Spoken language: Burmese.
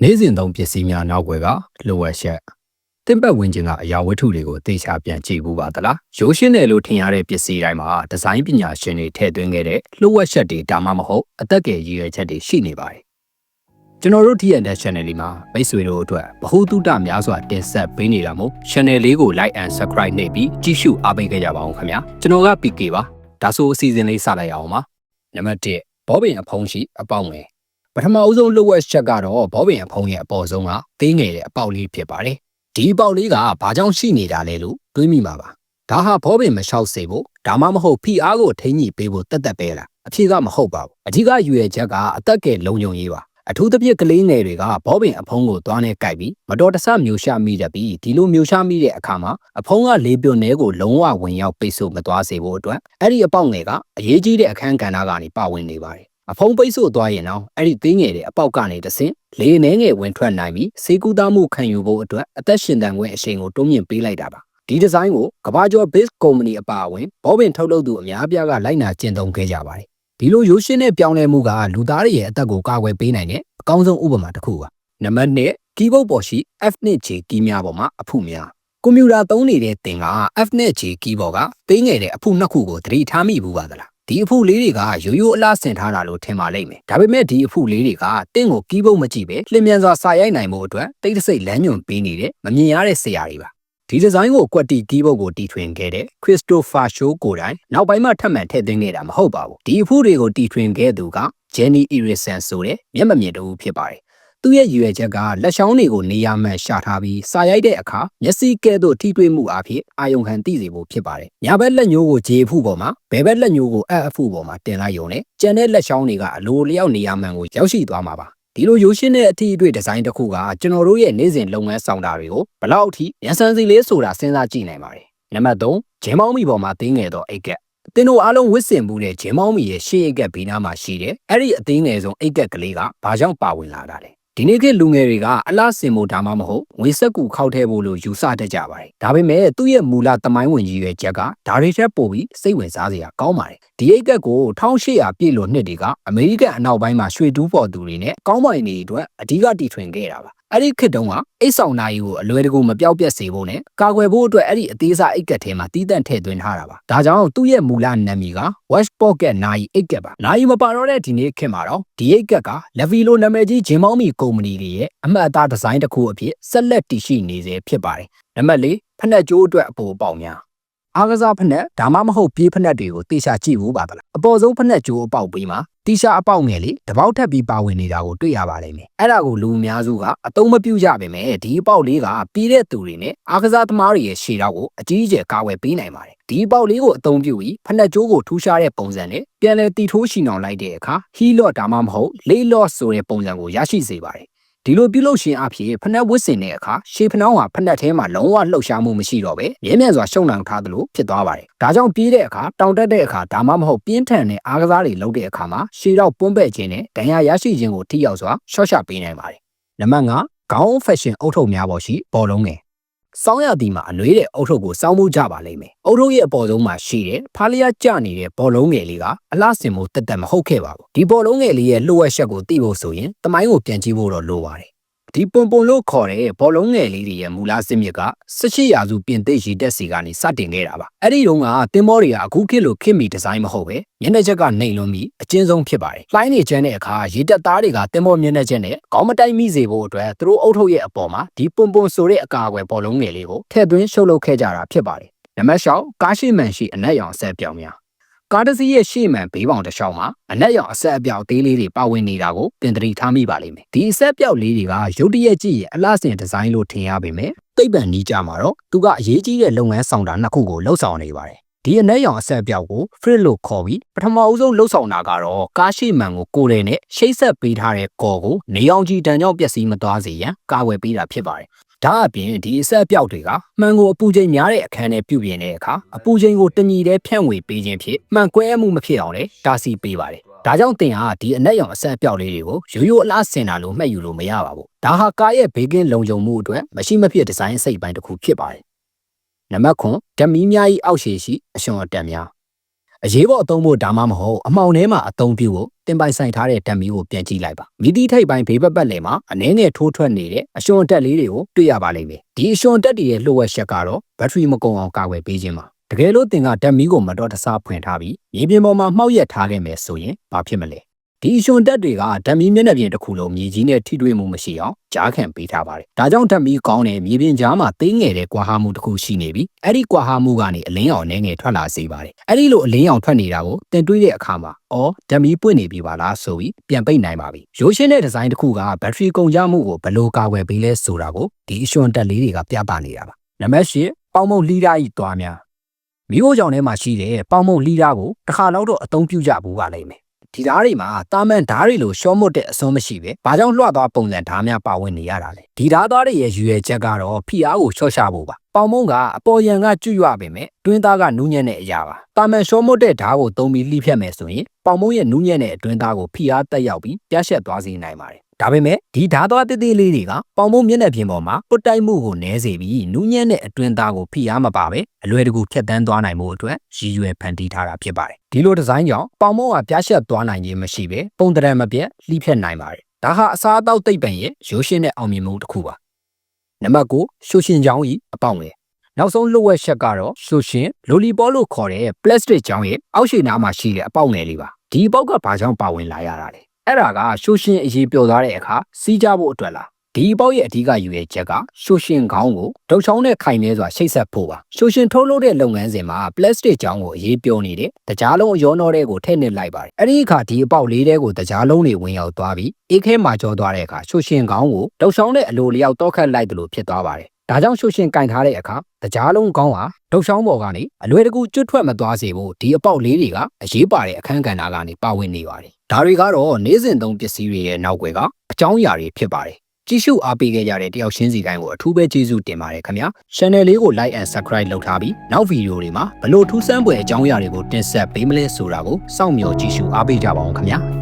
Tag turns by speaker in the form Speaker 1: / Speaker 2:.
Speaker 1: နေ့စဉ်သုံးပစ္စည်းများနောက်ွယ်ကလိုအပ်ချက်တင်ပတ်ဝင်ခြင်းကအရာဝတ္ထုတွေကိုသေချာပြန်ကြည့်ဘူးပါသလားရိုးရှင်းတယ်လို့ထင်ရတဲ့ပစ္စည်းတိုင်းမှာဒီဇိုင်းပညာရှင်တွေထည့်သွင်းခဲ့တဲ့လိုအပ်ချက်တွေဒါမှမဟုတ်အသက်ကယ်ရည်ရွယ်ချက်တွေရှိနေပါတယ်ကျွန်တော်တို့ TNT Channel လေးမှာမိတ်ဆွေတို့အတွက်ဗဟုသုတများစွာတင်ဆက်ပေးနေတာမို့ Channel လေးကို Like and Subscribe နှိပ်ပြီးကြည့်ရှုအားပေးခဲ့ကြပါဦးခင်ဗျာကျွန်တော်က PK ပါဒါဆိုအစီအစဉ်လေးစလိုက်အောင်ပါနံပါတ်1ဘောပင်အဖုံးရှိအပေါက်ငယ်ပထမအဦးဆုံးလိုအပ်ချက်ကတော့ဘောပင်အဖုံးရဲ့အပေါ်ဆုံးကသေးငယ်တဲ့အပေါက်လေးဖြစ်ပါတယ်ဒီအပေါက်လေးကဘာကြောင့်ရှိနေတာလဲလို့တွေးမိမှာပါဒါဟာဘောပင်မလျှောက်စေဖို့ဒါမှမဟုတ်ဖိအားကိုထိန်းညှိပေးဖို့တက်ပဲလားအဖြေကမဟုတ်ပါဘူးအဓိကရွယ်ချက်ကအသက်ကယ်လုံခြုံရေးပါအထူးသဖြင့်ကလေးငယ်တွေကဘောပင်အဖုံးကိုသွားနဲ့ကိုက်ပြီးမတော်တဆမျိုးရှာမိတတ်ပြီးဒီလိုမျိုးရှာမိတဲ့အခါမှာအဖုံးကလေးပြုတ်နဲကိုလုံးဝဝင်ရောက်ပိတ်ဆို့မသွားစေဖို့အတွက်အဲ့ဒီအပေါက်ငယ်ကအရေးကြီးတဲ့အခန်းကဏ္ဍကနေပါဝင်နေပါတယ်အဖုံးပိတ်ဆို့သွားရင်တော့အဲ့ဒီသေးငယ်တဲ့အပေါက်ကနေတဆင့်လေနှဲငယ်ဝင်ထွက်နိုင်ပြီးစေကူသားမှုခံယူဖို့အတွက်အသက်ရှင်တန်ခွင့်အရှိန်ကိုတိုးမြင့်ပေးလိုက်တာပါဒီဒီဇိုင်းကိုကမ္ဘာကျော် Base Company အပါအဝင်ဘောပင်ထုတ်လုပ်သူအများအပြားကလိုက်နာကျင့်သုံးခဲ့ကြပါတယ်ဒီလိုရိုးရှင်းတဲ့ပြောင်းလဲမှုကလူသားတွေရဲ့အသက်ကိုကာကွယ်ပေးနိုင်တဲ့အကောင်းဆုံးဥပမာတစ်ခုပါနံပါတ်2ကီးဘုတ်ပေါ်ရှိ F2G ကီးများပေါ်မှာအဖုများကွန်ပျူတာသုံးနေတဲ့သင်က F2G ကီးဘော်ကသေးငယ်တဲ့အဖုနှစ်ခုကိုသတိထားမိဘူးပါသလားဒီအဖုလေးတွေကရိုးရိုးအလားဆင်ထားတာလို့ထင်ပါလိမ့်မယ်ဒါပေမဲ့ဒီအဖုလေးတွေကတင့်ကိုကီးဘုတ်မကြည့်ပဲလျင်မြန်စွာစာရိုက်နိုင်မှုအတွက်တိတ်တဆိတ်လမ်းညွှန်ပေးနေတဲ့မမြင်ရတဲ့ဆရာတွေပါဒီဒီဇိုင်းကိုကွက်တီကီးဘုတ်ကိုတီထွင်ခဲ့တဲ့ Christopher Shaw ကိုယ်တိုင်နောက်ပိုင်းမှာထပ်မံထည့်သွင်းခဲ့တာမဟုတ်ပါဘူးဒီအဖုတွေကိုတီထွင်ခဲ့သူက Jenny Erickson ဆိုတဲ့မျက်မမြင်တူဖြစ်ပါတယ်သူ့ရဲ့ရည်ရွယ်ချက်ကလက်ချောင်းတွေကိုနေရာမှန်ရှာထားပြီးစာရိုက်တဲ့အခါမျက်စိကဲ့သို့ထိတွေ့မှုအဖြစ်အာယုံခံသိစေဖို့ဖြစ်ပါတယ်။ညာဘက်လက်ညှိုးကိုခြေအဖုပေါ်မှာဘယ်ဘက်လက်ညှိုးကိုအဖုပေါ်မှာတင်လိုက်ရုံနဲ့ကျန်တဲ့လက်ချောင်းတွေကအလိုလျောက်နေရာမှန်ကိုရောက်ရှိသွားမှာပါ။ဒီလိုရိုးရှင်းတဲ့အထီးအတွေ့ဒီဇိုင်းတစ်ခုကကျွန်တော်တို့ရဲ့နေ့စဉ်လုပ်ငန်းဆောင်တာတွေကိုဘလောက်အထိရန်ဆန်စီလေးဆိုတာစဉ်းစားကြည့်နိုင်ပါတယ်။နံပါတ်3ဂျင်းမောင်းမီပေါ်မှာသေးငယ်သောအိတ်ကက်သင်တို့အားလုံးဝစ်စင်မှုတဲ့ဂျင်းမောင်းမီရဲ့ရှေ့အိတ်ကက်ဘေးနားမှာရှိတဲ့အဲ့ဒီအသေးငယ်ဆုံးအိတ်ကက်ကလေးကဘာကြောင့်ပါဝင်လာတာလဲဒီနေ့ခေတ်လူငယ်တွေကအလားစင်မို့ဒါမှမဟုတ်ငွေဆက်ကူခောက်ထဲဖို့လို့ယူဆတတ်ကြပါတယ်ဒါပေမဲ့သူ့ရဲ့မူလသမိုင်းဝင်ကြီးရဲ့ချက်ကဒါတွေချက်ပို့ပြီးစိတ်ဝင်စားစရာကောင်းပါတယ်ဒီအိတ်ကက်ကို1800ပြည့်လို့နှစ်တွေကအမေရိကန်အနောက်ပိုင်းမှာရွှေတူးပေါ်သူတွေနဲ့ကောင်းပိုင်တွေအတွက်အဓိကတီထွင်ခဲ့တာပါအဲ့ဒီခေတ်တုန်းကအိတ်ဆောင်နိုင်ကိုအလွယ်တကူမပြောက်ပြက်စေဖို့နဲ့ကာကွယ်ဖို့အတွက်အဲ့ဒီအသေးစားအိတ်ကက်ထဲမှာတီးတန့်ထည့်သွင်းထားတာပါဒါကြောင့်သူ့ရဲ့မူလနာမည်က Watch Pocket နိုင်အိတ်ကက်ပါနိုင်မပါတော့တဲ့ဒီနေ့ခေတ်မှာတော့ဒီအိတ်ကက်က Levilo နာမည်ကြီးဂျင်းမောင်းမီကုမ္ပဏီတွေရဲ့အမှတ်အသားဒီဇိုင်းတစ်ခုအဖြစ်ဆက်လက်တည်ရှိနေစေဖြစ်ပါတယ်နံပါတ်4ဖက်နှက်ကြိုးအတွက်အပေါ်ပေါက်များအားကစားဖက်နှက်ဒါမှမဟုတ်ပြေးဖက်နှက်တွေကိုတေချာကြည့်ဖို့ပါသလားအပေါ်ဆုံးဖက်နှက်ကြိုးအပေါက်ပြီးမှတီရှာအပေါက်ငယ်လေးတပေါက်ထပ်ပြီးပါဝင်နေတာကိုတွေ့ရပါလိမ့်မယ်အဲ့ဒါကိုလူအများစုကအသုံးမပြုကြပါပဲဒီအပေါက်လေးကပြီးတဲ့သူတွေနဲ့အားကစားသမားတွေရဲ့ရှေ့တော့ကိုအကြီးအကျယ်ကာဝယ်ပေးနိုင်ပါတယ်ဒီအပေါက်လေးကိုအသုံးပြုပြီးဖက်နှက်ကြိုးကိုထူးခြားတဲ့ပုံစံနဲ့ပြန်လည်တီထိုးရှည်နှောင်လိုက်တဲ့အခါဟီလော့ဒါမှမဟုတ်လေးလော့ဆိုတဲ့ပုံစံကိုရရှိစေပါတယ်ဒီလိုပြုလုပ်ရှင်အဖြစ်ဖက်နှက်ဝစ်စင်တဲ့အခါရှေးဖနှောင်းဟာဖက်နှက်ထဲမှာလုံးဝလှုပ်ရှားမှုမရှိတော့ပဲမြဲမြံစွာရှုံနှောင်ထားသလိုဖြစ်သွားပါတယ်။ဒါကြောင့်ပြေးတဲ့အခါတောင်တက်တဲ့အခါဒါမှမဟုတ်ပြင်းထန်တဲ့အားကစားတွေလုပ်တဲ့အခါမှာရှေးတော့ပွန်းပဲ့ခြင်းနဲ့ဒဏ်ရာရရှိခြင်းကိုထိရောက်စွာရှော့ချပေးနိုင်ပါတယ်။နံပါတ်5ခေါင်းဖက်ရှင်အုတ်ထုပ်များပေါ်ရှိဘောလုံးငယ်စောင်းရသည်မှာအနှွေးတဲ့အုတ်ထုပ်ကိုစောင်းမှုကြပါလိမ့်မယ်။အုတ်ထုပ်ရဲ့အပေါ်ဆုံးမှာရှိတဲ့ဖားလျားကျနေတဲ့ဘောလုံးငယ်လေးကအလှဆင်မှုတက်တက်မဟုတ်ခဲ့ပါဘူး။ဒီဘောလုံးငယ်လေးရဲ့လှုပ်ဝက်ချက်ကိုသိဖို့ဆိုရင်တမိုင်းကိုပြန်ကြည့်ဖို့တော့လိုပါတယ်ဒီပွန်ပွန်လို့ခေါ်တဲ့ဘောလုံးငယ်လေးတွေရဲ့မူလစစ်မြစ်က18ရာစုပြင်သစ်ရေတက်စီကနေစတင်ခဲ့တာပါအဲ့ဒီတုန်းကတင်မောတွေကအခုခေတ်လိုခေတ်မီဒီဇိုင်းမဟုတ်ပဲမျက်နှာချက်ကနှိမ်လွန်းပြီးအကျဉ်းဆုံးဖြစ်ပါတယ်လှိုင်းနေချမ်းတဲ့အခါရေတက်သားတွေကတင်မောမျက်နှာချက်နဲ့ခေါင်းမတိုက်မိစေဖို့အတွက်သူတို့အုပ်ထုပ်ရဲ့အပေါ်မှာဒီပွန်ပွန်ဆိုတဲ့အကာအကွယ်ဘောလုံးငယ်လေးကိုထည့်သွင်းရှုပ်လုပ်ခဲ့ကြတာဖြစ်ပါတယ်နံပါတ်6ကားရှိမှန်ရှိအနက်ရောင်အဆက်ပြောင်များကားတစ်စီးရဲ့ရှေ့မှန်ဘေးပေါင်တစ်လျှောက်မှာအနက်ရောင်အဆက်အပြောက်သေးလေးတွေပါဝင်နေတာကိုသင်သတိထားမိပါလိမ့်မယ်ဒီအဆက်ပြောက်လေးတွေကရုပ်တရက်ကြည့်ရင်အလှဆင်ဒီဇိုင်းလို့ထင်ရပေမဲ့သိပ္ပံနည်းကြမှာတော့သူကအရေးကြီးတဲ့လုပ်ငန်းဆောင်တာနှစ်ခုကိုလှုပ်ဆောင်နေပါတယ်ဒီအနက်ရောင်အဆက်အပြောက်ကို frit လို့ခေါ်ပြီးပထမအဦးဆုံးလှုပ်ဆောင်တာကတော့ကားရှိမှန်ကိုကိုယ်တည်းနဲ့ရှိတ်ဆက်ပေးထားတဲ့ကော်ကိုနေအောင်ကြည်တန်ကြောင့်ပျက်စီးမသွားစေရန်ကာဝယ်ပေးတာဖြစ်ပါတယ်ဒါအပြင်ဒီအဆက်အပြောက်တွေကမှန်ကိုအပူချိန်များတဲ့အခန်းထဲပြုပြင်တဲ့အခါအပူချိန်ကိုတညီတည်းဖြန့်ဝေပေးခြင်းဖြင့်မှန်ကွဲမှုမဖြစ်အောင်လည်းတားဆီးပေးပါတယ်။ဒါကြောင့်သင်ဟာဒီအနက်ရောင်အဆက်အပြောက်လေးတွေကိုရိုးရိုးအလားဆင်တာလို့မှတ်ယူလို့မရပါဘူး။ဒါဟာကားရဲ့ဘေးကင်းလုံခြုံမှုအတွက်မရှိမဖြစ်ဒီဇိုင်းအစိတ်ပိုင်းတစ်ခုဖြစ်ပါတယ်။နံပါတ်9ဓာတ်မီးများ၏အောက်ခြေရှိအရှင်အတက်များ အရေးပေါ်အသုံးဖို့ဒါမှမဟုတ်အမှောင်ထဲမှာအသုံးပြုဖို့တင်ပိုင်ဆိုင်ထားတဲ့ဓာတ်မီးကိုပြန်ကြည့်လိုက်ပါမီးတီးထိပ်ပိုင်းဘေးပတ်လည်မှာအနည်းငယ်ထိုးထွက်နေတဲ့အရွှန်တက်လေးတွေကိုတွေ့ရပါလိမ့်မယ်ဒီအရွှန်တက်တွေရဲ့လှုပ်ဝက်ချက်ကတော့ဘက်ထရီမကုန်အောင်ကာကွယ်ပေးခြင်းပါတကယ်လို့သင်ကဓာတ်မီးကိုမတော်တဆဖွင့်ထားပြီးမြေပြင်ပေါ်မှာမှောက်ရက်ထားခဲ့မယ်ဆိုရင်ဘာဖြစ်မလဲဒီအရွှန်တက်တွေကဓာတ်မီးမျက်နှာပြင်တစ်ခုလုံးမြေကြီးနဲ့ထိတွေ့မှုမရှိအောင်ကြားခံပေးထားပါတယ်ဒါကြောင့်ဓာတ်မီးကောင်းတဲ့မြေပြင်ကြားမှာသေးငယ်တဲ့ကွာဟမှုတစ်ခုရှိနေပြီးအဲ့ဒီကွာဟမှုကနေအလင်းရောင်နည်းငယ်ထွက်လာစေပါတယ်အဲ့ဒီလိုအလင်းရောင်ထွက်နေတာကိုတင်တွေးတဲ့အခါမှာဓာတ်မီးပွင့်နေပြီပါလားဆိုပြီးပြန်ပိတ်နိုင်ပါပြီရိုးရှင်းတဲ့ဒီဇိုင်းတစ်ခုကဘက်ထရီကုန်ကြမှုကိုဘယ်လိုကာကွယ်ပေးလဲဆိုတာကိုဒီအရွှန်တက်လေးတွေကပြသနေတာပါနံပါတ်၈ပေါင်မုံလှီးဓာတ်ဤသွားများမိဖို့ကြောင့်ထဲမှာရှိတဲ့ပေါင်မုံလှီးဓာတ်ကိုတစ်ခါတော့အသုံးပြုကြဘူးပါလိမ့်မယ်ဒီဓာတ်တွေမှာတာမန်ဓာတ်တွေလိုရှော့မွတ်တဲ့အစွမ်းမရှိပဲဘာကြောင့်လွှတ်သွားပုံစံဓာတ်များပါဝင်နေရတာလဲဒီဓာတ်သားတွေရဲ့ရည်ရွယ်ချက်ကတော့ဖိအားကိုလျှော့ချဖို့ပါပေါင်မုံကအပေါ်ယံကကျွရွပေမဲ့တွင်းသားကနူးညံ့တဲ့အရာပါတာမန်ရှော့မွတ်တဲ့ဓာတ်ကိုသုံးပြီးလှိဖြတ်မယ်ဆိုရင်ပေါင်မုံရဲ့နူးညံ့တဲ့အတွင်းသားကိုဖိအားတက်ရောက်ပြီးပြတ်ရှက်သွားစေနိုင်ပါတယ်ဒါပေမဲ့ဒီဓာတ်သွားသေးသေးလေးတွေကပေါင်မုံမျက်နှာပြင်ပေါ်မှာပုတ်တိုက်မှုကိုနည်းစေပြီးနူးညံ့တဲ့အတွင်းသားကိုဖိအားမပါပဲအလွယ်တကူဖြတ်တန်းသွားနိုင်မှုအတွက်ရည်ရွယ်ဖန်တီးထားတာဖြစ်ပါတယ်ဒီလိုဒီဇိုင်းကြောင့်ပေါင်မုံကပြတ်ရှက်သွားနိုင်ခြင်းမရှိပဲပုံတရံမပြတ်လှိဖြတ်နိုင်ပါတယ်ဒါဟာအစားအသောက်သိပ္ပံရဲ့ရိုးရှင်းတဲ့အောင်မြင်မှုတစ်ခုပါနံပါတ်9ရှိုရှင်ချောင်းဤအပေါင်ငယ်နောက်ဆုံးလှုပ်ဝက်ချက်ကတော့ရှိုရှင်လိုလီပေါလို့ခေါ်တဲ့ပလတ်စတစ်ချောင်းရဲ့အောက်ရှိနားမှာရှိတဲ့အပေါင်ငယ်လေးပါဒီအပေါက်ကဘာကြောင့်ပါဝင်လာရတာလဲအဲ့ဒါကရှိုရှင်အရေးပျော်သွားတဲ့အခါစီးကြဖို့အတွက်လားဒီအပေါက်ရဲ့အဓိကယူရဲ့ချက်ကရှိုရှင်ခေါင်းကိုဒုတ်ချောင်းနဲ့ခိုင်နေစွာချိတ်ဆက်ဖို့ပါရှိုရှင်ထုတ်လုပ်တဲ့လုပ်ငန်းစဉ်မှာပလတ်စတစ်ချောင်းကိုအရေးပျော်နေတဲ့တကြားလုံးအရောနှောတဲ့ကိုထည့်နစ်လိုက်ပါတယ်အဲ့ဒီအခါဒီအပေါက်လေးတဲကိုတကြားလုံးတွေဝင်ရောက်သွားပြီးအေးခဲမှာကြောသွားတဲ့အခါရှိုရှင်ခေါင်းကိုဒုတ်ချောင်းနဲ့အလိုလျောက်တော့ခတ်လိုက်တယ်လို့ဖြစ်သွားပါတယ်ဒါကြောင့်ရှိုရှင်ကင်ထားတဲ့အခါတကြားလုံးခေါင်းဟာဒုတ်ချောင်းပေါ်ကနေအလွယ်တကူကျွတ်ထွက်မသွားစေဖို့ဒီအပေါက်လေးတွေကအရေးပါတဲ့အခန်းကဏ္ဍကနေပါဝင်နေပါတယ်ဒါတွေကတော့နေ့စဉ်သုံးပစ္စည်းတွေရဲ့နောက်ွယ်ကအကြောင်းအရာတွေဖြစ်ပါတယ်ကြည့်ရှုအားပေးခဲ့ကြတဲ့တယောက်ချင်းစီတိုင်းကိုအထူးပဲကျေးဇူးတင်ပါတယ်ခင်ဗျာ Channel လေးကို Like and Subscribe လုပ်ထားပြီးနောက်ဗီဒီယိုတွေမှာဘလို့ထူးဆန်းဖွယ်အကြောင်းအရာတွေကိုတင်ဆက်ပေးမလဲဆိုတာကိုစောင့်မျှော်ကြည့်ရှုအားပေးကြပါအောင်ခင်ဗျာ